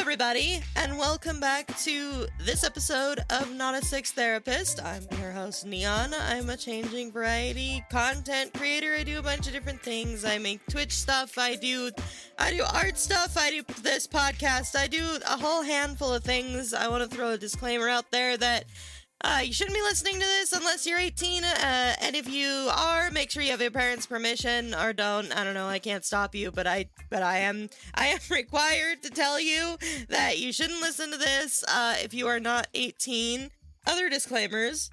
everybody, and welcome back to this episode of Not a Six Therapist. I'm your host, Neon. I'm a changing variety content creator. I do a bunch of different things. I make Twitch stuff. I do art stuff. I do this podcast. I do a whole handful of things. I want to throw a disclaimer out there that you shouldn't be listening to this unless you're 18, and if you are, make sure you have your parents' permission, or don't. I don't know, I can't stop you, but I am required to tell you that you shouldn't listen to this if you are not 18. Other disclaimers: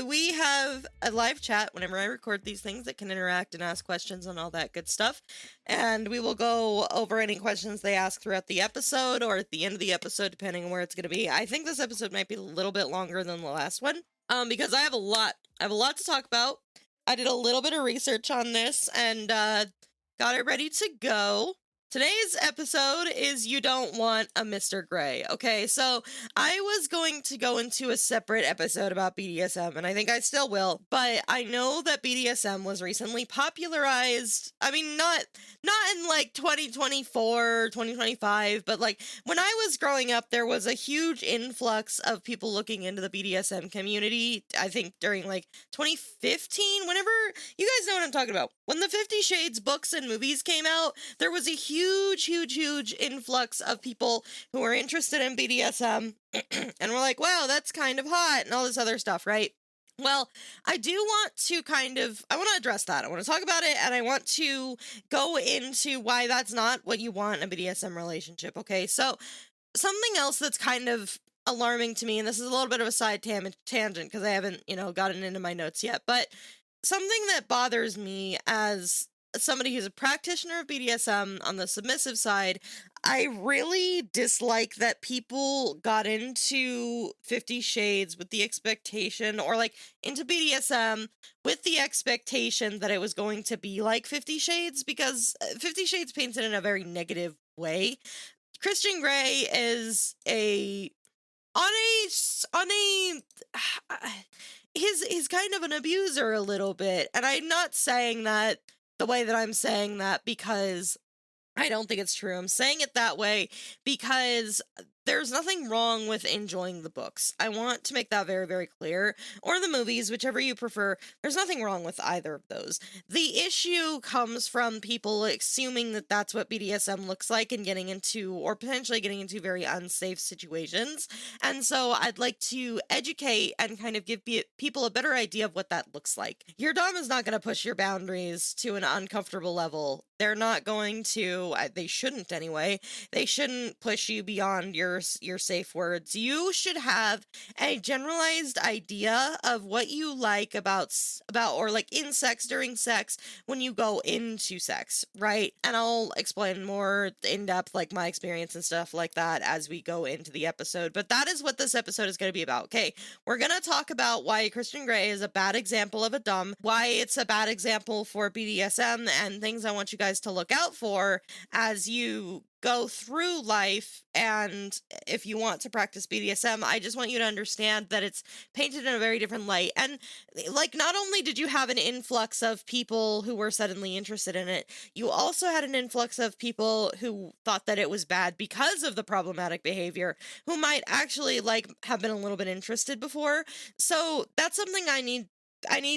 we have a live chat whenever I record these things that can interact and ask questions and all that good stuff. And we will go over any questions they ask throughout the episode or at the end of the episode, depending on where it's going to be. I think this episode might be a little bit longer than the last one, because I have a lot to talk about. I did a little bit of research on this and got it ready to go. Today's episode is You Don't Want a Mr. Grey. Okay, so I was going to go into a separate episode about BDSM, and I think I still will, but I know that BDSM was recently popularized. I mean, not in like 2024, 2025, but like when I was growing up, there was a huge influx of people looking into the BDSM community. I think during like 2015, whenever, you guys know what I'm talking about. When the 50 Shades books and movies came out, there was a huge influx of people who were interested in BDSM and were like, wow, that's kind of hot and all this other stuff, right? Well, I do want to I want to address that. I want to talk about it, and I want to go into why that's not what you want in a BDSM relationship, okay? So, something else that's kind of alarming to me, and this is a little bit of a side tangent because I haven't, gotten into my notes yet, but something that bothers me as somebody who's a practitioner of BDSM on the submissive side, I really dislike that people got into 50 Shades with the expectation, or like into BDSM with the expectation that it was going to be like 50 Shades, because 50 Shades paints it in a very negative way. Christian Grey is he's kind of an abuser a little bit, and I'm not saying that the way that I'm saying that because I don't think it's true. I'm saying it that way because there's nothing wrong with enjoying the books. I want to make that very, very clear. Or the movies, whichever you prefer. There's nothing wrong with either of those. The issue comes from people assuming that that's what BDSM looks like and getting into, or potentially getting into, very unsafe situations. And so I'd like to educate and kind of give people a better idea of what that looks like. Your dom is not going to push your boundaries to an uncomfortable level. They're not going to, they shouldn't anyway. They shouldn't push you beyond your safe words. You should have a generalized idea of what you like about or like in sex, during sex, when you go into sex, right? And I'll explain more in depth, like my experience and stuff like that as we go into the episode. But that is what this episode is going to be about. Okay, we're going to talk about why Christian Grey is a bad example of a dom, why it's a bad example for BDSM, and things I want you guys to look out for as you go through life. And if you want to practice BDSM, I just want you to understand that it's painted in a very different light. And like, not only did you have an influx of people who were suddenly interested in it, you also had an influx of people who thought that it was bad because of the problematic behavior, who might actually like have been a little bit interested before. So that's something I need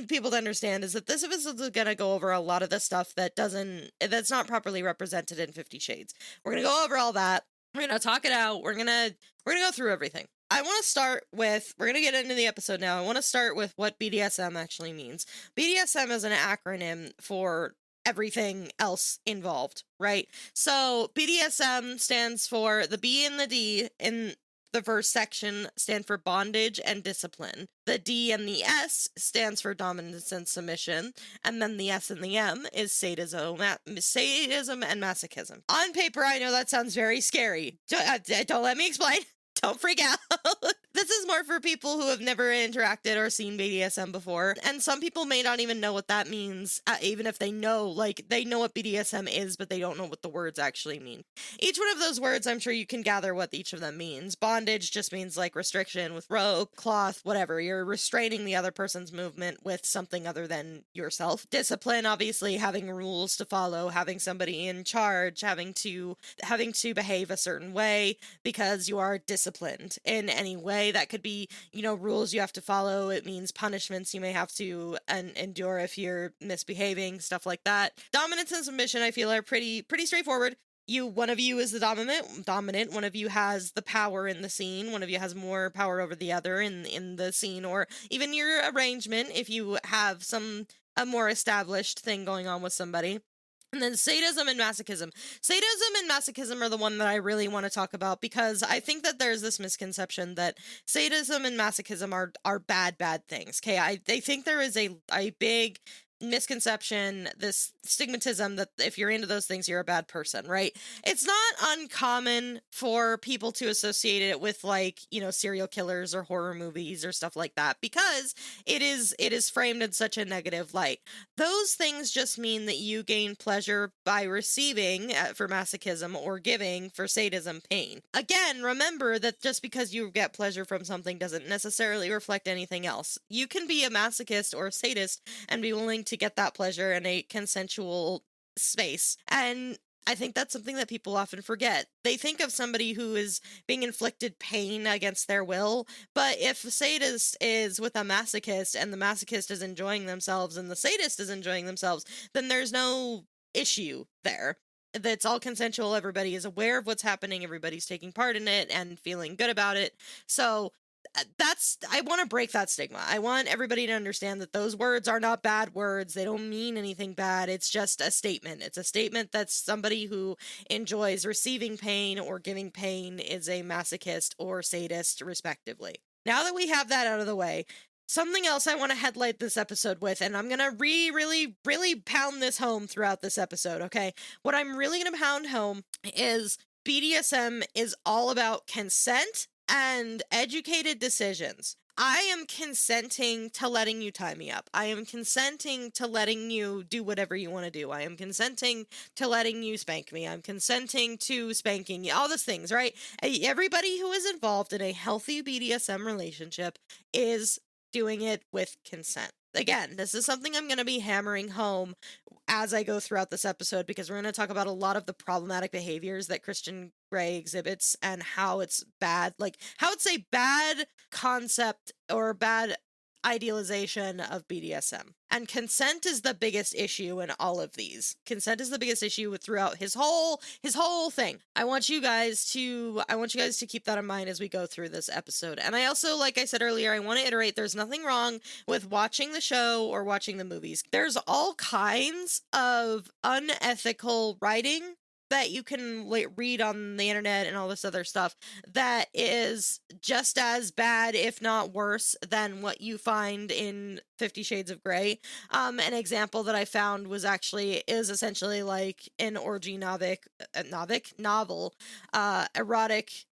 people to understand, is that this episode is going to go over a lot of the stuff that's not properly represented in 50 Shades. We're going to go over all that. We're going to talk it out. We're going to go through everything. I want to start with, we're going to get into the episode now. I want to start with what BDSM actually means. BDSM is an acronym for everything else involved, right? So BDSM stands for, the B and the D in the first section stand for bondage and discipline. The D and the S stands for dominance and submission. And then the S and the M is sadism and masochism. On paper, I know that sounds very scary. Don't let me explain. Don't freak out. This is more for people who have never interacted or seen BDSM before. And some people may not even know what that means, even if they know, like, they know what BDSM is, but they don't know what the words actually mean. Each one of those words, I'm sure you can gather what each of them means. Bondage just means, like, restriction with rope, cloth, whatever. You're restraining the other person's movement with something other than yourself. Discipline, obviously, having rules to follow, having somebody in charge, having to behave a certain way because you are disciplined in any way. That could be, rules you have to follow. It means punishments you may have to endure if you're misbehaving, stuff like that. Dominance and submission, I feel, are pretty straightforward. One of you is the dominant, one of you has the power in the scene, one of you has more power over the other in the scene, or even your arrangement if you have a more established thing going on with somebody. And then sadism and masochism. Sadism and masochism are the one that I really want to talk about, because I think that there's this misconception that sadism and masochism are bad things. Okay, they think there is a big misconception, this stigmatism, that if you're into those things, you're a bad person, right? It's not uncommon for people to associate it with, like, serial killers or horror movies or stuff like that, because it is framed in such a negative light. Those things just mean that you gain pleasure by receiving, for masochism, or giving, for sadism, pain. Again, remember that just because you get pleasure from something doesn't necessarily reflect anything else. You can be a masochist or a sadist and be willing to get that pleasure in a consensual space. And I think that's something that people often forget. They think of somebody who is being inflicted pain against their will, but if a sadist is with a masochist and the masochist is enjoying themselves and the sadist is enjoying themselves, then there's no issue there. That's all consensual. Everybody is aware of what's happening. Everybody's taking part in it and feeling good about it. So I want to break that stigma. I want everybody to understand that those words are not bad words. They don't mean anything bad. It's just a statement. It's a statement that somebody who enjoys receiving pain or giving pain is a masochist or sadist, respectively. Now that we have that out of the way, something else I want to headlight this episode with, and I'm going to really pound this home throughout this episode, okay? What I'm really going to pound home is BDSM is all about consent and educated decisions. I am consenting to letting you tie me up. I am consenting to letting you do whatever you want to do. I am consenting to letting you spank me. I'm consenting to spanking you. All those things, right? Everybody who is involved in a healthy BDSM relationship is doing it with consent. Again, this is something I'm going to be hammering home as I go throughout this episode, because we're going to talk about a lot of the problematic behaviors that Christian Grey exhibits and how it's bad, like how it's a bad concept or bad idealization of BDSM. And consent is the biggest issue in all of these. Consent is the biggest issue throughout his whole thing. I want you guys to keep that in mind as we go through this episode. And I also, like I said earlier, I want to iterate, there's nothing wrong with watching the show or watching the movies. There's all kinds of unethical writing that you can read on the internet and all this other stuff that is just as bad, if not worse, than what you find in 50 Shades of Grey. An example that I found is essentially like an orgy erotic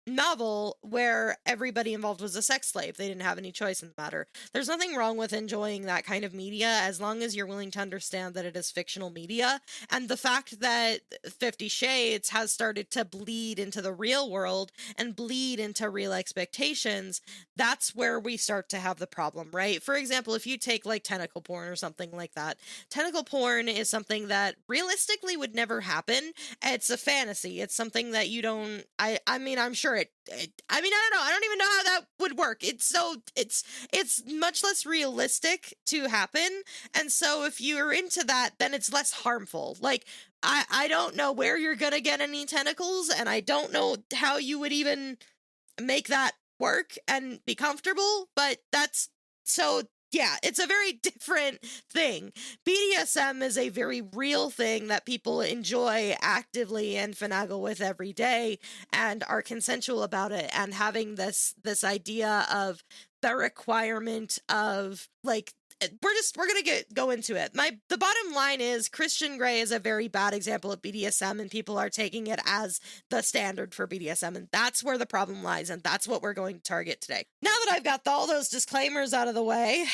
novel where everybody involved was a sex slave. They didn't have any choice in the matter. There's nothing wrong with enjoying that kind of media as long as you're willing to understand that it is fictional media. And the fact that 50 Shades has started to bleed into the real world and bleed into real expectations, that's where we start to have the problem, right? For example, if you take like tentacle porn or something like that, tentacle porn is something that realistically would never happen. It's a fantasy. It's something that you don't, I mean, I'm sure I don't know. I don't even know how that would work. It's much less realistic to happen. And so if you're into that, then it's less harmful. Like, I don't know where you're gonna get any tentacles, and I don't know how you would even make that work and be comfortable, but yeah, it's a very different thing. BDSM is a very real thing that people enjoy actively and finagle with every day and are consensual about it, and having this idea of the requirement of, like, we're gonna go into it. The bottom line is Christian Grey is a very bad example of BDSM, and people are taking it as the standard for BDSM, and that's where the problem lies, and that's what we're going to target today. Now that I've got all those disclaimers out of the way,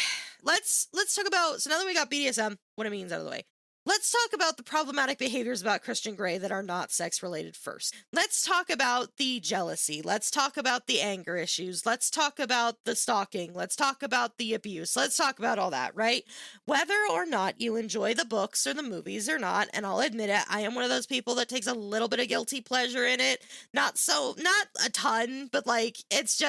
let's talk about, so now that we got BDSM, what it means out of the way, let's talk about the problematic behaviors about Christian Grey that are not sex-related first. Let's talk about the jealousy. Let's talk about the anger issues. Let's talk about the stalking. Let's talk about the abuse. Let's talk about all that, right? Whether or not you enjoy the books or the movies or not, and I'll admit it, I am one of those people that takes a little bit of guilty pleasure in it. Not a ton, but like, it's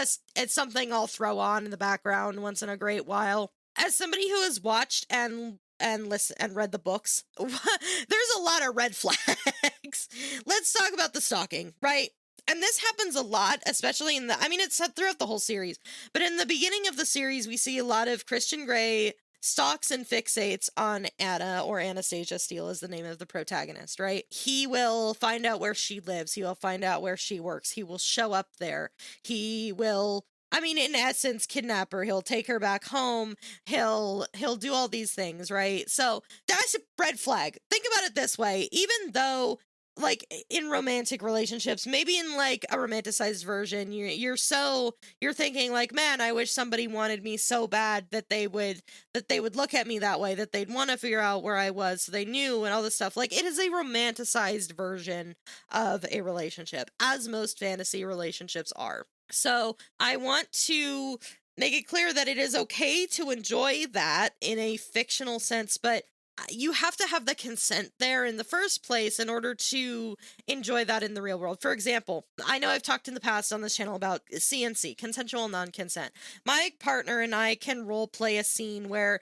something I'll throw on in the background once in a great while. As somebody who has watched and listen and read the books, there's a lot of red flags. Let's talk about the stalking, right? And this happens a lot, especially it's throughout the whole series, but in the beginning of the series, we see a lot of Christian Grey stalks and fixates on Anna, or Anastasia Steele is the name of the protagonist, right? He will find out where she lives. He will find out where she works. He will show up there. He will, in essence, kidnap her. He'll take her back home. He'll do all these things, right? So that's a red flag. Think about it this way. Even though, like, in romantic relationships, maybe in like a romanticized version, you're thinking like, man, I wish somebody wanted me so bad that they would look at me that way, that they'd want to figure out where I was so they knew, and all this stuff. Like, it is a romanticized version of a relationship, as most fantasy relationships are. So I want to make it clear that it is okay to enjoy that in a fictional sense, but you have to have the consent there in the first place in order to enjoy that in the real world. For example, I know I've talked in the past on this channel about CNC, consensual non-consent. My partner and I can role play a scene where,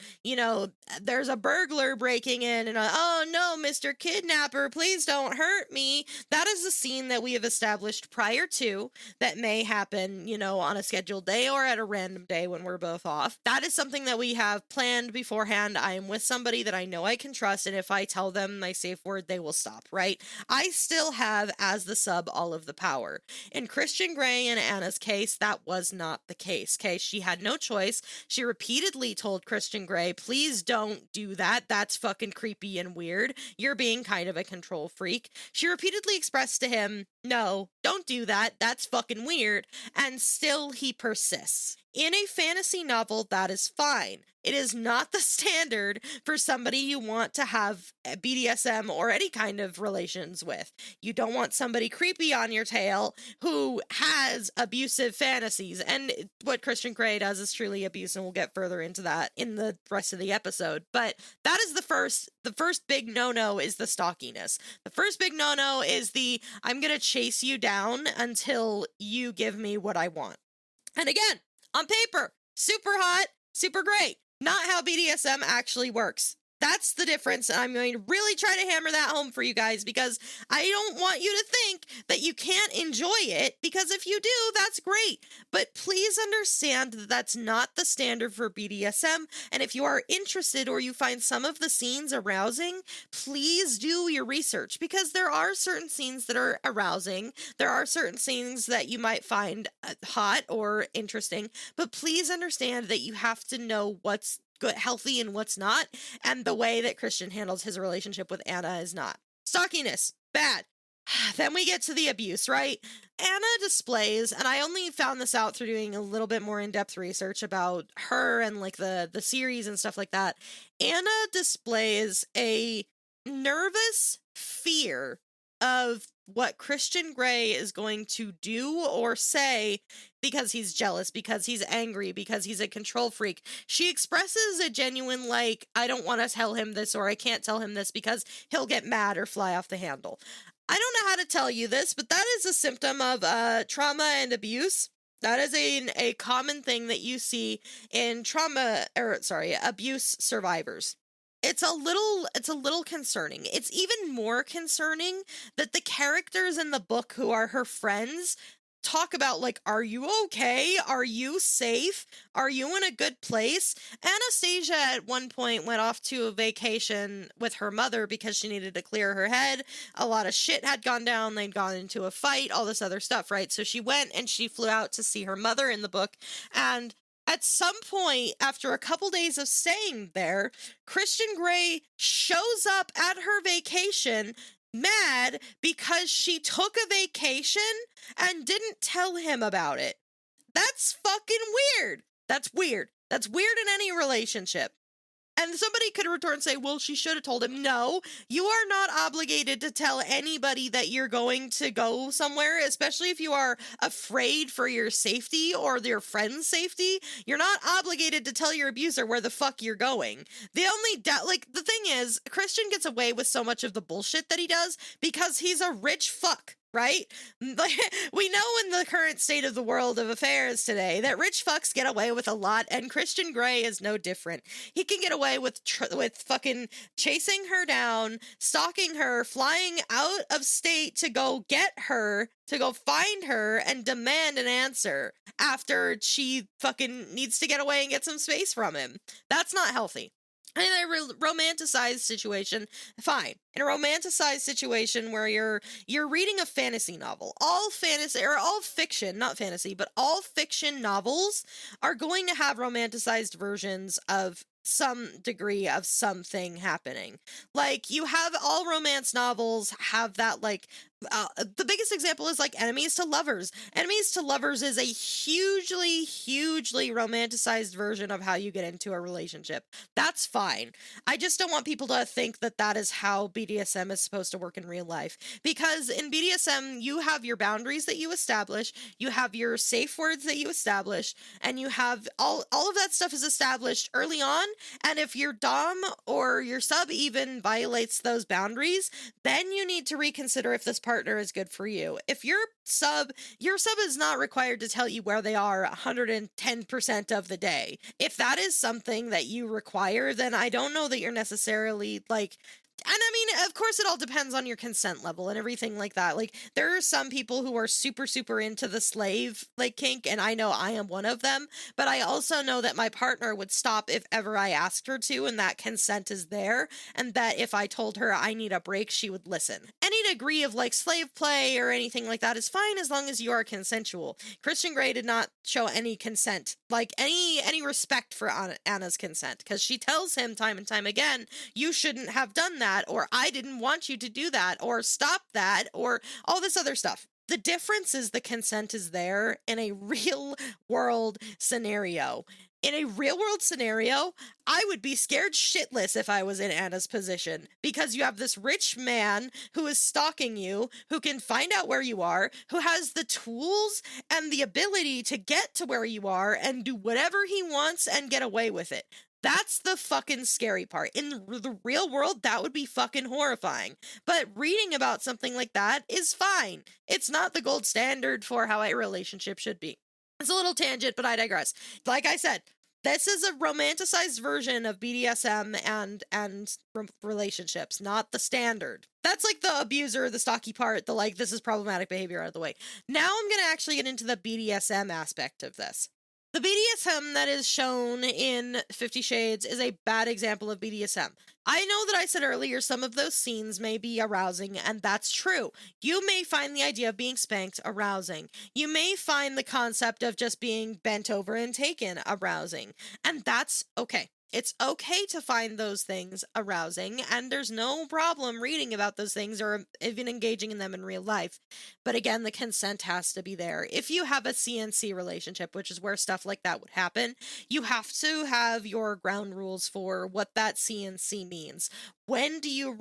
there's a burglar breaking in and, oh no, Mr. Kidnapper, please don't hurt me. That is a scene that we have established prior to that may happen, on a scheduled day or at a random day when we're both off. That is something that we have planned beforehand. I am with somebody that I know I can trust, and if I tell them my safe word, they will stop, right? I still have, as the sub, all of the power. In Christian Grey and Anna's case, that was not the case, okay? She had no choice. She repeatedly told Christian Grey, please don't do that. That's fucking creepy and weird. You're being kind of a control freak. She repeatedly expressed to him, no, don't do that. That's fucking weird. And still he persists. In a fantasy novel, that is fine. It is not the standard for somebody you want to have BDSM or any kind of relations with. You don't want somebody creepy on your tail who has abusive fantasies. And what Christian Grey does is truly abuse, and we'll get further into that in the rest of the episode. But that is the first big no-no is the stalkiness. The first big no-no is I'm going to chase you down until you give me what I want. And again, on paper, super hot, super great. Not how BDSM actually works. That's the difference, and I'm going to really try to hammer that home for you guys, because I don't want you to think that you can't enjoy it, because if you do, that's great. But please understand that that's not the standard for BDSM, and if you are interested or you find some of the scenes arousing, please do your research, because there are certain scenes that are arousing. There are certain scenes that you might find hot or interesting, but please understand that you have to know what's good, healthy, and what's not, and the way that Christian handles his relationship with Anna is not. Stalkiness, bad. Then we get to the abuse, right? Anna displays, and I only found this out through doing a little bit more in-depth research about her and like the series and stuff like that. Anna displays a nervous fear of what Christian Grey is going to do or say because he's jealous, because he's angry, because he's a control freak. She expresses a genuine, like, I don't want to tell him this, or I can't tell him this because he'll get mad or fly off the handle. I don't know how to tell you this, but that is a symptom of trauma and abuse. That is a common thing that you see in abuse survivors. It's a little concerning. It's even more concerning that the characters in the book who are her friends talk about, like, are you okay? Are you safe? Are you in a good place? Anastasia at one point went off to a vacation with her mother because she needed to clear her head. A lot of shit had gone down. They'd gone into a fight, all this other stuff, right? So she went and she flew out to see her mother in the book. And At some point, after a couple days of staying there, Christian Grey shows up at her vacation mad because she took a vacation and didn't tell him about it. That's fucking weird. That's weird. That's weird in any relationship. And somebody could retort and say, well, she should have told him. No, you are not obligated to tell anybody that you're going to go somewhere, especially if you are afraid for your safety or your friend's safety. You're not obligated to tell your abuser where the fuck you're going. The only the thing is, Christian gets away with so much of the bullshit that he does because he's a rich fuck. Right? We know in the current state of the world of affairs today that rich fucks get away with a lot, and Christian Grey is no different. He can get away with fucking chasing her down, stalking her, flying out of state to go get her, to go find her and demand an answer after she fucking needs to get away and get some space from him. That's not healthy. In a romanticized situation, fine. In a romanticized situation where you're reading a fantasy novel, all fantasy or all fiction, not fantasy, but all fiction novels are going to have romanticized versions of some degree of something happening. Like, you have all romance novels have that, like, the biggest example is like Enemies to Lovers. Enemies to Lovers is a hugely romanticized version of how you get into a relationship. That's fine. I just don't want people to think that that is how BDSM is supposed to work in real life. Because in BDSM, you have your boundaries that you establish, you have your safe words that you establish, and you have all of that stuff is established early on. And if your dom or your sub even violates those boundaries, then you need to reconsider if this partner is good for you. If your sub is not required to tell you where they are 110% of the day. If that is something that you require, then I don't know that you're necessarily like. And I mean, of course, it all depends on your consent level and everything like that. Like, there are some people who are super into the slave, like, kink, and I know I am one of them, but I also know that my partner would stop if ever I asked her to, and that consent is there, and that if I told her I need a break, she would listen. Any degree of, like, slave play or anything like that is fine as long as you are consensual. Christian Grey did not show any consent, like, any respect for Anna's consent, because she tells him time and time again, you shouldn't have done that, or I didn't want you to do that, or stop that, or all this other stuff. The difference is the consent is there in a real world scenario. In a real world scenario, I would be scared shitless if I was in Anna's position, because you have this rich man who is stalking you, who can find out where you are, who has the tools and the ability to get to where you are and do whatever he wants and get away with it. That's the fucking scary part. In the real world, that would be fucking horrifying. But reading about something like that is fine. It's not the gold standard for how a relationship should be. It's a little tangent, but I digress. Like I said, this is a romanticized version of BDSM and relationships, not the standard. That's like the abuser, the stocky part, the like, this is problematic behavior out of the way. Now I'm going to actually get into the BDSM aspect of this. The BDSM that is shown in 50 Shades is a bad example of BDSM. I know that I said earlier some of those scenes may be arousing, and that's true. You may find the idea of being spanked arousing. You may find the concept of just being bent over and taken arousing, and that's okay. It's okay to find those things arousing, and there's no problem reading about those things or even engaging in them in real life. But again, the consent has to be there. If you have a CNC relationship, which is where stuff like that would happen, you have to have your ground rules for what that CNC means. When do you,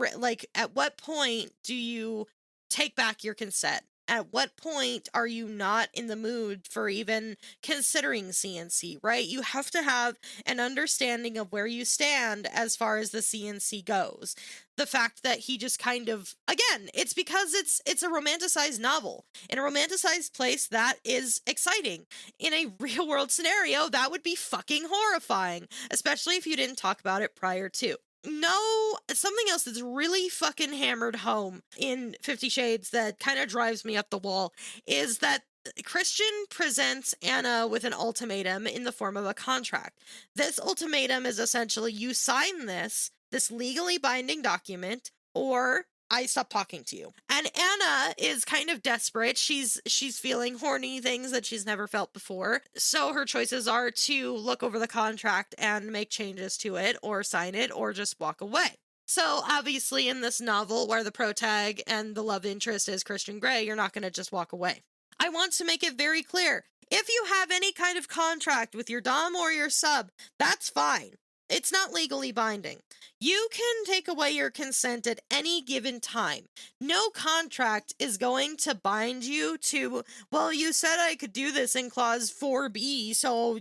at what point do you take back your consent? At what point are you not in the mood for even considering CNC, right? You have to have an understanding of where you stand as far as the CNC goes. The fact that he just kind of, again, it's because it's a romanticized novel. In a romanticized place, that is exciting. In a real world scenario, that would be fucking horrifying, especially if you didn't talk about it prior to. No, something else that's really fucking hammered home in 50 Shades that kind of drives me up the wall is that Christian presents Anna with an ultimatum in the form of a contract. This ultimatum is essentially, you sign this legally binding document, or I stop talking to you. And Anna is kind of desperate. She's feeling horny things that she's never felt before. So her choices are to look over the contract and make changes to it, or sign it, or just walk away. So obviously in this novel where the protag and the love interest is Christian Grey, you're not going to just walk away. I want to make it very clear. If you have any kind of contract with your dom or your sub, that's fine. It's not legally binding. You can take away your consent at any given time. No contract is going to bind you to, well, you said I could do this in clause 4B, so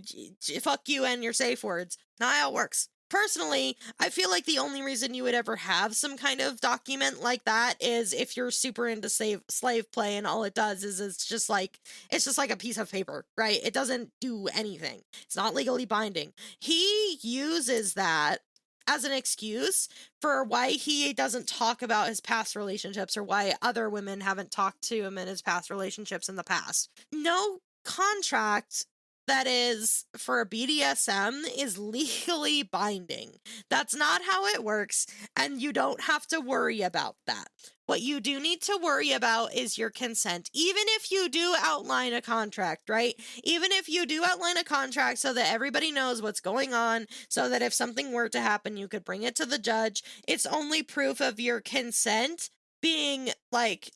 fuck you and your safe words. Not how it works. Personally, I feel like the only reason you would ever have some kind of document like that is if you're super into slave play, and all it does is it's just like a piece of paper, right? It doesn't do anything. It's not legally binding. He uses that as an excuse for why he doesn't talk about his past relationships, or why other women haven't talked to him in his past relationships in the past. No contract that is for a BDSM is legally binding. That's not how it works, and you don't have to worry about that. What you do need to worry about is your consent. Even if you do outline a contract, right? Even if you do outline a contract so that everybody knows what's going on, so that if something were to happen, you could bring it to the judge, it's only proof of your consent being like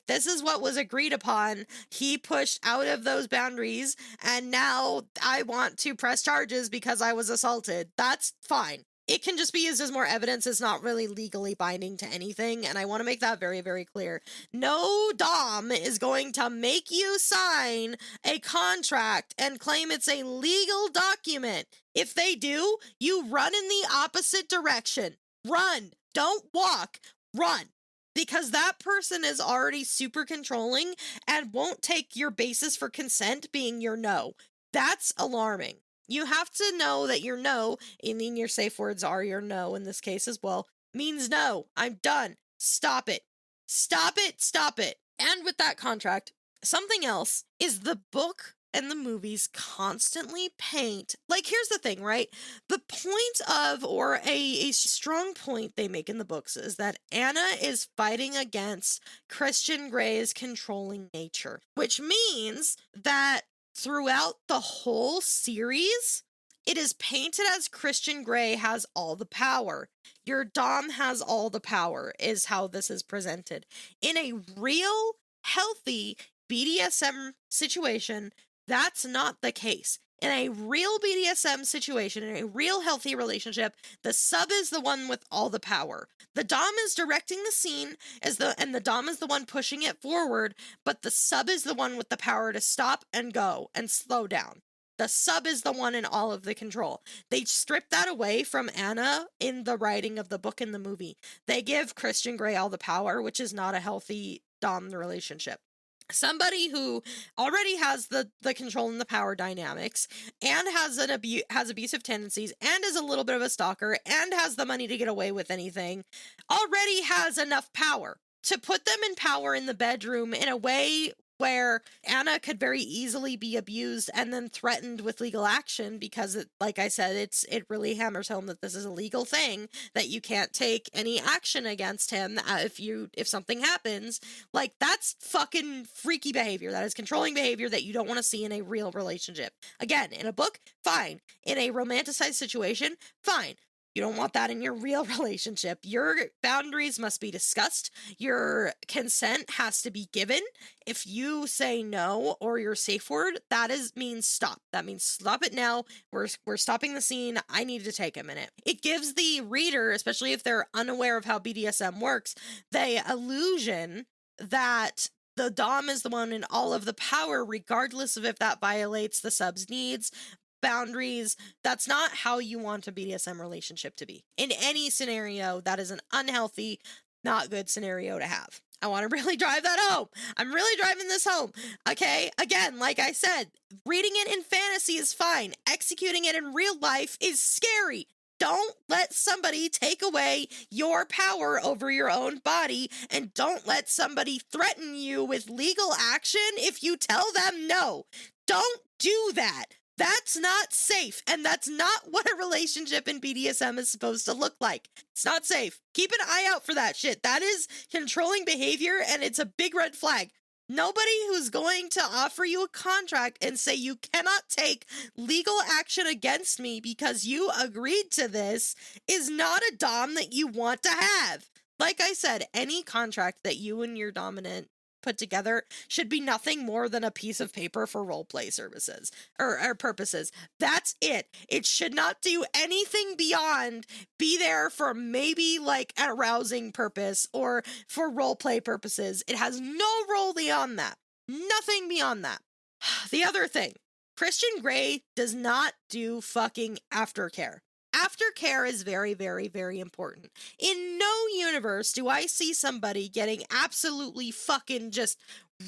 this is what was agreed upon. He pushed out of those boundaries, and now I want to press charges because I was assaulted. That's fine. It can just be used as more evidence. It's not really legally binding to anything, and I want to make that very, very clear. No dom is going to make you sign a contract and claim it's a legal document. If they do, you run in the opposite direction. Run. Don't walk. Run. Because that person is already super controlling and won't take your basis for consent being your no. That's alarming. You have to know that your no, I mean your safe words are your no in this case as well, means no. I'm done. Stop it. Stop it. Stop it. And with that contract, something else is the book and the movies constantly paint. Like, here's the thing, right? The point of, or a strong point they make in the books, is that Anna is fighting against Christian Grey's controlling nature, which means that throughout the whole series, it is painted as Christian Grey has all the power. Your dom has all the power, is how this is presented. In a real, healthy BDSM situation, that's not the case. In a real BDSM situation, in a real healthy relationship, the sub is the one with all the power. The dom is directing the scene and the dom is the one pushing it forward, but the sub is the one with the power to stop and go and slow down. The sub is the one in all of the control. They strip that away from Anna in the writing of the book and the movie. They give Christian Grey all the power, which is not a healthy dom relationship. Somebody who already has the control and the power dynamics, and has has abusive tendencies, and is a little bit of a stalker, and has the money to get away with anything, already has enough power to put them in power in the bedroom in a way where Anna could very easily be abused and then threatened with legal action, because it, like I said, it really hammers home that this is a legal thing, that you can't take any action against him if something happens. Like, that's fucking freaky behavior. That is controlling behavior that you don't want to see in a real relationship. Again, in a book, fine. In a romanticized situation, fine. You don't want that in your real relationship. Your boundaries must be discussed. Your consent has to be given. If you say no or your safe word, means stop. That means stop it now. We're stopping the scene. I need to take a minute. It gives the reader, especially if they're unaware of how BDSM works, the illusion that the dom is the one in all of the power, regardless of if that violates the sub's needs, boundaries. That's not how you want a BDSM relationship to be. In any scenario, that is an unhealthy, not good scenario to have. I want to really drive that home. I'm really driving this home. Okay? Again, like I said, reading it in fantasy is fine. Executing it in real life is scary. Don't let somebody take away your power over your own body, and don't let somebody threaten you with legal action if you tell them no. Don't do that. That's not safe, and that's not what a relationship in BDSM is supposed to look like. It's not safe. Keep an eye out for that shit. That is controlling behavior, and it's a big red flag. Nobody who's going to offer you a contract and say you cannot take legal action against me because you agreed to this is not a dom that you want to have. Like I said, any contract that you and your dominant put together should be nothing more than a piece of paper for role play services or purposes. That's it. It should not do anything beyond be there for maybe like an arousing purpose or for role play purposes. It has no role beyond that. Nothing beyond that. The other thing, Christian Grey does not do fucking aftercare. Aftercare is very, very, very important. In no universe do I see somebody getting absolutely fucking just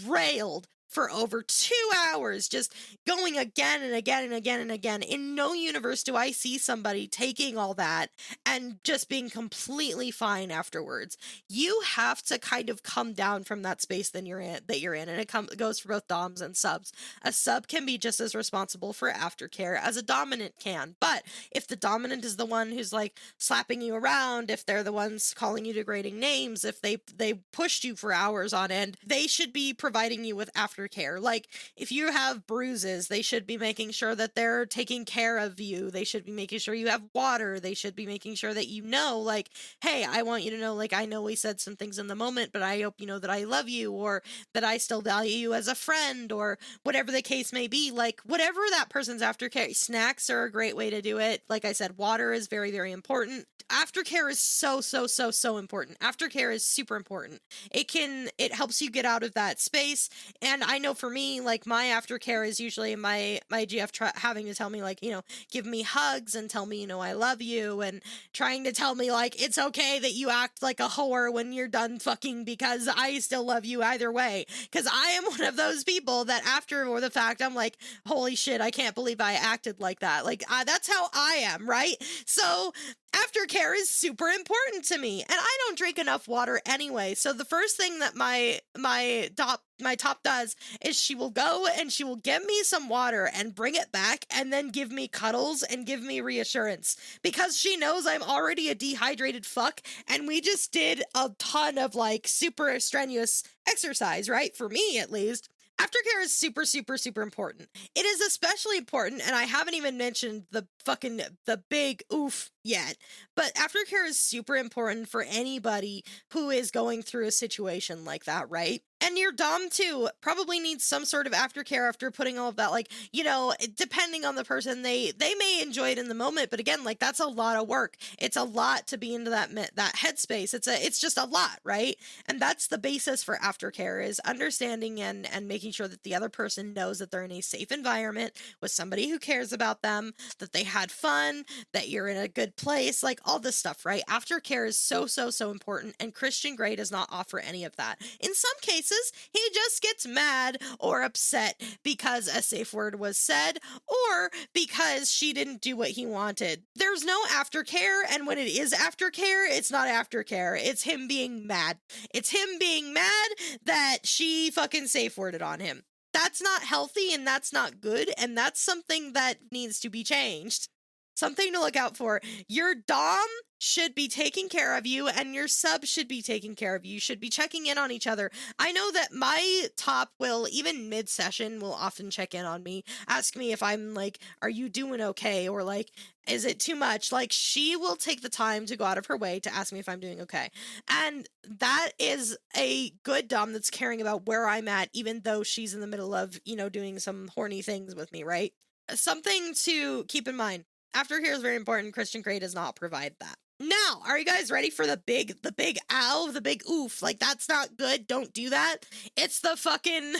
railed for over 2 hours, just going again and again and again and again. In no universe do I see somebody taking all that and just being completely fine afterwards. You have to kind of come down from that space that you're in, and it goes for both doms and subs. A sub can be just as responsible for aftercare as a dominant can, but if the dominant is the one who's like slapping you around, if they're the ones calling you degrading names, if they pushed you for hours on end, they should be providing you with aftercare. Like, if you have bruises, they should be making sure that they're taking care of you. They should be making sure you have water. They should be making sure that you know, like, hey, I want you to know, like, I know we said some things in the moment, but I hope you know that I love you, or that I still value you as a friend, or whatever the case may be. Like, whatever that person's aftercare, snacks are a great way to do it. Like I said, water is very, very important. Aftercare is so important. Aftercare is super important. It helps you get out of that space. And I know for me, like, my aftercare is usually my GF having to tell me, like, you know, give me hugs and tell me, you know, I love you, and trying to tell me, like, it's okay that you act like a whore when you're done fucking because I still love you either way. Because I am one of those people that after the fact, I'm like, holy shit, I can't believe I acted like that. Like, that's how I am, right? So aftercare is super important to me, and I don't drink enough water anyway. So the first thing that my top does is she will go and she will give me some water and bring it back and then give me cuddles and give me reassurance, because she knows I'm already a dehydrated fuck and we just did a ton of like super strenuous exercise, right? For me, at least. Aftercare is super important. It is especially important, and I haven't even mentioned the big oof yet, but aftercare is super important for anybody who is going through a situation like that, right? And your dom too probably needs some sort of aftercare after putting all of that, like, you know, depending on the person, they may enjoy it in the moment, but again, like, that's a lot of work. It's a lot to be into that headspace. It's just a lot, right? And that's the basis for aftercare, is understanding and making sure that the other person knows that they're in a safe environment with somebody who cares about them, that they had fun, that you're in a good place, like all this stuff, right? Aftercare is so important, and Christian Grey does not offer any of that. In some cases, he just gets mad or upset because a safe word was said, or because she didn't do what he wanted. There's no aftercare, and when it is aftercare, it's not aftercare. It's him being mad. It's him being mad that she fucking safe worded on him. That's not healthy, and that's not good, and that's something that needs to be changed. Something to look out for. Your dom should be taking care of you, and your sub should be taking care of you. You should be checking in on each other. I know that my top will, even mid-session, will often check in on me, ask me if I'm like, are you doing okay? Or like, is it too much? Like, she will take the time to go out of her way to ask me if I'm doing okay. And that is a good dom that's caring about where I'm at, even though she's in the middle of, you know, doing some horny things with me, right? Something to keep in mind. Aftercare is very important. Christian Grey does not provide that. Now, are you guys ready for the big ow, the big oof? Like, that's not good. Don't do that. It's the fucking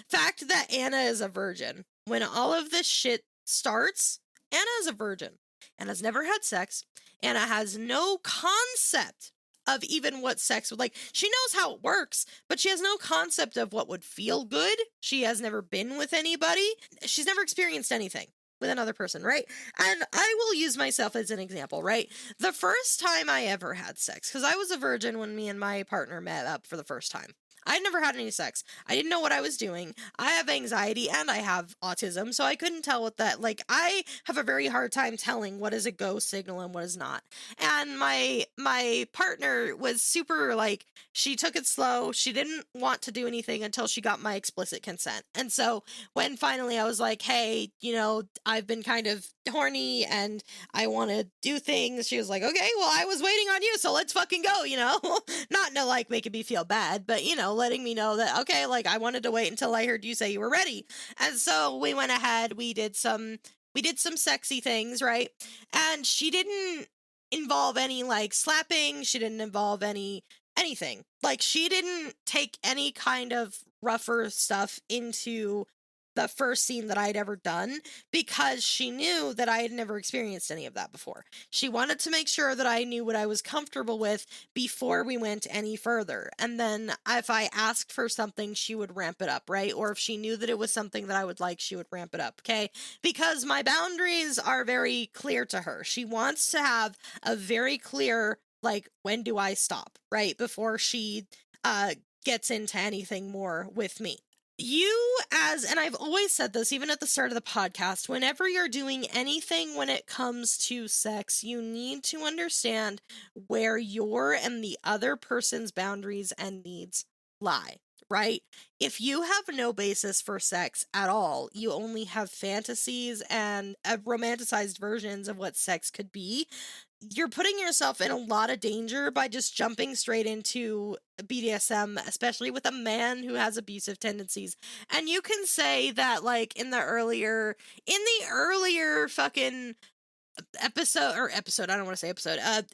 fact that Anna is a virgin. When all of this shit starts, Anna is a virgin. Anna's never had sex. Anna has no concept of even what sex would like. She knows how it works, but she has no concept of what would feel good. She has never been with anybody. She's never experienced anything with another person, right? And I will use myself as an example, right? The first time I ever had sex, because I was a virgin when me and my partner met up for the first time. I'd never had any sex. I didn't know what I was doing. I have anxiety and I have autism, so I couldn't tell what that, like, I have a very hard time telling what is a go signal and what is not. And my partner was super, like, she took it slow. She didn't want to do anything until she got my explicit consent. And so when finally I was like, hey, you know, I've been kind of horny and I want to do things, she was like, okay, well, I was waiting on you, so let's fucking go, you know? Not to, like, making me feel bad, but, you know, letting me know that, okay, like, I wanted to wait until I heard you say you were ready. And so we went ahead, we did some sexy things, right? And she didn't involve any, like, slapping, she didn't involve anything. Like, she didn't take any kind of rougher stuff into the first scene that I'd ever done because she knew that I had never experienced any of that before. She wanted to make sure that I knew what I was comfortable with before we went any further. And then if I asked for something, she would ramp it up, right? Or if she knew that it was something that I would like, she would ramp it up, okay? Because my boundaries are very clear to her. She wants to have a very clear, like, when do I stop, right? Before she gets into anything more with me. And I've always said this, even at the start of the podcast, whenever you're doing anything when it comes to sex, you need to understand where your and the other person's boundaries and needs lie, right? If you have no basis for sex at all, you only have fantasies and romanticized versions of what sex could be, you're putting yourself in a lot of danger by just jumping straight into BDSM, especially with a man who has abusive tendencies. And you can say that, like, in the earlier fucking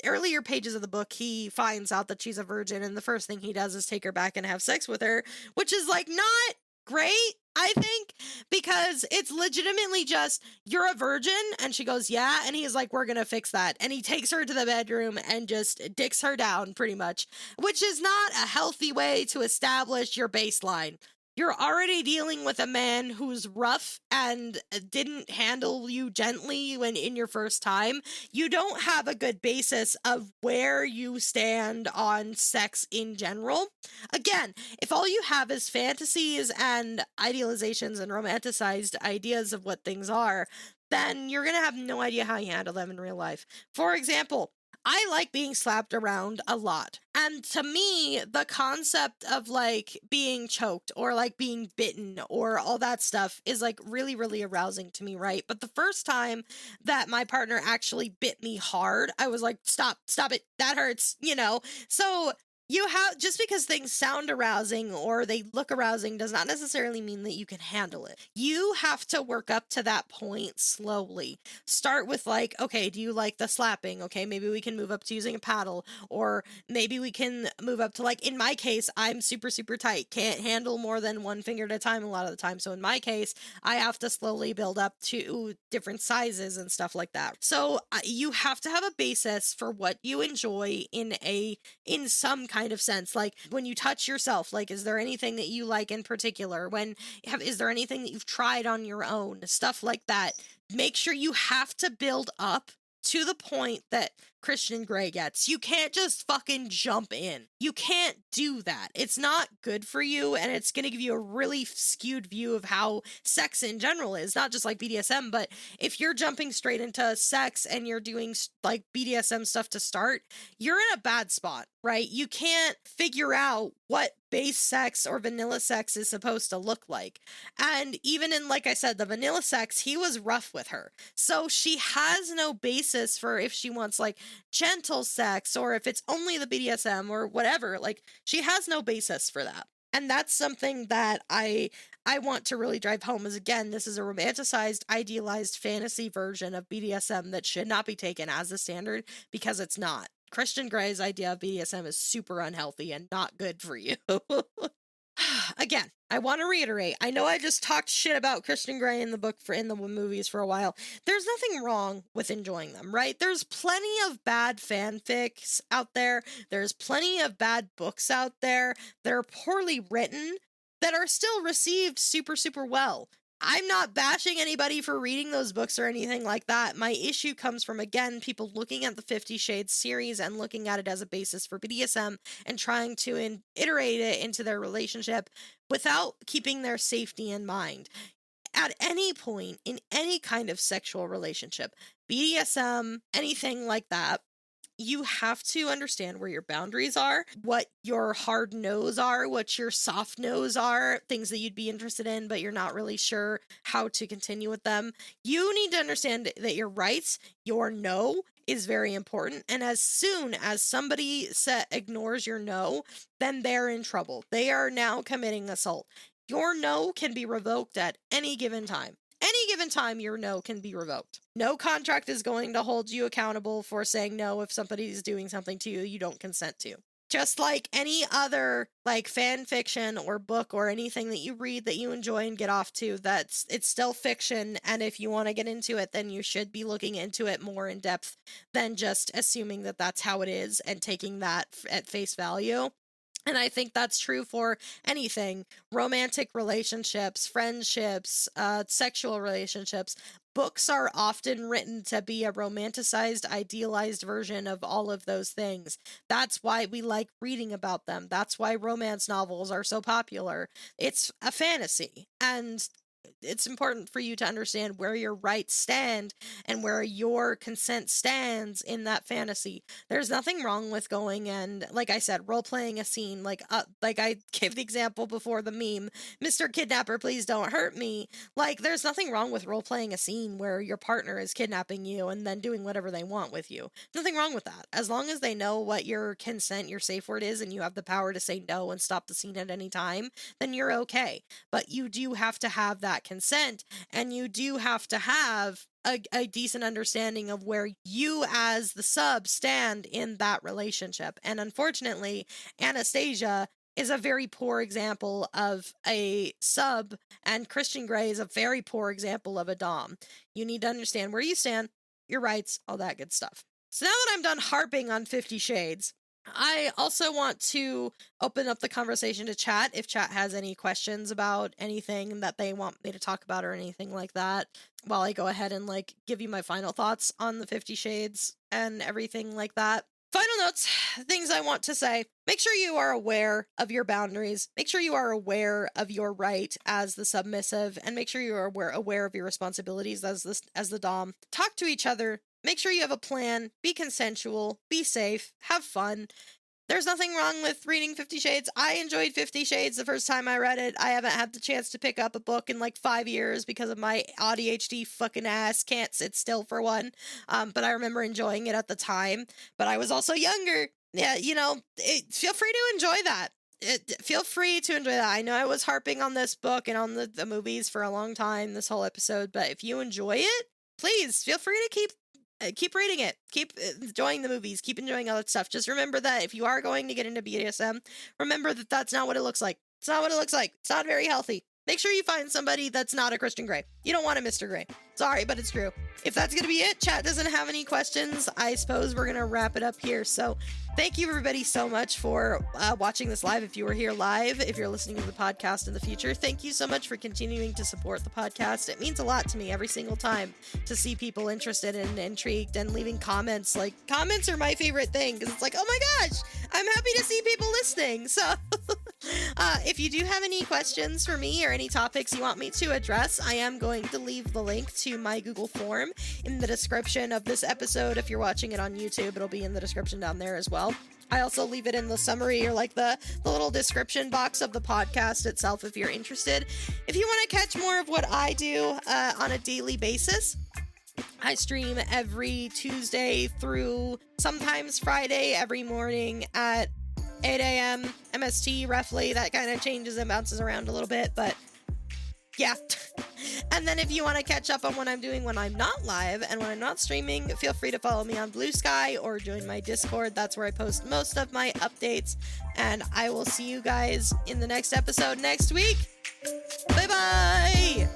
earlier pages of the book, he finds out that she's a virgin, and the first thing he does is take her back and have sex with her, which is, like, not great, I think, because it's legitimately just, you're a virgin, and she goes, yeah, and he's like, we're gonna fix that, and he takes her to the bedroom and just dicks her down, pretty much, which is not a healthy way to establish your baseline. You're already dealing with a man who's rough and didn't handle you gently when in your first time. You don't have a good basis of where you stand on sex in general. Again, if all you have is fantasies and idealizations and romanticized ideas of what things are, then you're going to have no idea how you handle them in real life. For example, I like being slapped around a lot. And to me, the concept of, like, being choked or, like, being bitten or all that stuff is, like, really, really arousing to me, right? But the first time that my partner actually bit me hard, I was like, stop it, that hurts, you know? So you have, just because things sound arousing or they look arousing does not necessarily mean that you can handle it. You have to work up to that point slowly. Start with, like, okay, do you like the slapping? Okay, maybe we can move up to using a paddle, or maybe we can move up to, like, in my case, I'm super, super tight. Can't handle more than one finger at a time a lot of the time. So in my case, I have to slowly build up to different sizes and stuff like that. So you have to have a basis for what you enjoy in some kind of sense. Like, when you touch yourself, like, is there anything that you like in particular? Is there anything that you've tried on your own? Stuff like that. Make sure you have to build up to the point that Christian Grey gets. You can't just fucking jump in. You can't do that. It's not good for you, and it's going to give you a really skewed view of how sex in general is, not just like BDSM, but if you're jumping straight into sex and you're doing, like, BDSM stuff to start, you're in a bad spot, right? You can't figure out what base sex or vanilla sex is supposed to look like. And even in, like I said, the vanilla sex, he was rough with her. So she has no basis for if she wants, like, gentle sex, or if it's only the BDSM or whatever. Like, she has no basis for that. And that's something that I want to really drive home is, again, this is a romanticized, idealized fantasy version of BDSM that should not be taken as the standard, because it's not. Christian Grey's idea of BDSM is super unhealthy and not good for you. Again, I want to reiterate, I know I just talked shit about Christian Grey in the movies for a while. There's nothing wrong with enjoying them, right? There's plenty of bad fanfics out there. There's plenty of bad books out there that are poorly written that are still received super, super well. I'm not bashing anybody for reading those books or anything like that. My issue comes from, again, people looking at the 50 Shades series and looking at it as a basis for BDSM and trying to iterate it into their relationship without keeping their safety in mind. At any point in any kind of sexual relationship, BDSM, anything like that, you have to understand where your boundaries are, what your hard no's are, what your soft no's are, things that you'd be interested in, but you're not really sure how to continue with them. You need to understand that your rights, your no, is very important. And as soon as somebody ignores your no, then they're in trouble. They are now committing assault. Your no can be revoked at any given time. Any given time, your no can be revoked. No contract is going to hold you accountable for saying no if somebody's doing something to you don't consent to. Just like any other like fan fiction or book or anything that you read that you enjoy and get off to, it's still fiction, and if you want to get into it, then you should be looking into it more in depth than just assuming that that's how it is and taking that at face value. And I think that's true for anything. Romantic relationships, friendships, sexual relationships. Books are often written to be a romanticized, idealized version of all of those things. That's why we like reading about them. That's why romance novels are so popular. It's a fantasy. And it's important for you to understand where your rights stand and where your consent stands in that fantasy. There's nothing wrong with going and, like I said, role-playing a scene, like I gave the example before, the meme, Mr. Kidnapper, please don't hurt me. Like, there's nothing wrong with role-playing a scene where your partner is kidnapping you and then doing whatever they want with you. Nothing wrong with that. As long as they know what your consent, your safe word is, and you have the power to say no and stop the scene at any time, then you're okay. But you do have to have that consent, and you do have to have a decent understanding of where you as the sub stand in that relationship. And unfortunately, Anastasia is a very poor example of a sub, and Christian Grey is a very poor example of a dom. You need to understand where you stand, your rights, all that good stuff. So now that I'm done harping on 50 Shades, I also want to open up the conversation to chat if chat has any questions about anything that they want me to talk about or anything like that, while I go ahead and like give you my final thoughts on the 50 Shades and everything like that. Final notes, things I want to say. Make sure you are aware of your boundaries. Make sure you are aware of your right as the submissive, and make sure you are aware of your responsibilities as the dom. Talk to each other. Make sure you have a plan, be consensual, be safe, have fun. There's nothing wrong with reading 50 Shades. I enjoyed 50 Shades the first time I read it. I haven't had the chance to pick up a book in like 5 years because of my ADHD fucking ass. Can't sit still for one. But I remember enjoying it at the time. But I was also younger. Yeah, you know, feel free to enjoy that. Feel free to enjoy that. I know I was harping on this book and on the movies for a long time, this whole episode. But if you enjoy it, please feel free to keep reading it, keep enjoying the movies, keep enjoying all that stuff. Just remember that if you are going to get into BDSM, remember that that's not what it looks like. It's not what it looks like. It's not very healthy. Make sure you find somebody that's not a Christian Grey. You don't want a Mr. Grey. Sorry, but it's true. If that's going to be it, chat doesn't have any questions, I suppose we're going to wrap it up here. So thank you everybody so much for watching this live. If you were here live, if you're listening to the podcast in the future, thank you so much for continuing to support the podcast. It means a lot to me every single time to see people interested and intrigued and leaving comments. Like, comments are my favorite thing because it's like, oh my gosh, I'm happy to see people listening. So if you do have any questions for me or any topics you want me to address, I am going to leave the link to my Google form in the description of this episode. If you're watching it on YouTube, it'll be in the description down there as well. I also leave it in the summary or like the little description box of the podcast itself if you're interested. If you want to catch more of what I do on a daily basis, I stream every Tuesday through sometimes Friday every morning at 8 a.m. MST roughly. That kind of changes and bounces around a little bit, but yeah. And then if you want to catch up on what I'm doing when I'm not live and when I'm not streaming, feel free to follow me on Blue Sky or join my Discord. That's where I post most of my updates. And I will see you guys in the next episode next week. Bye-bye!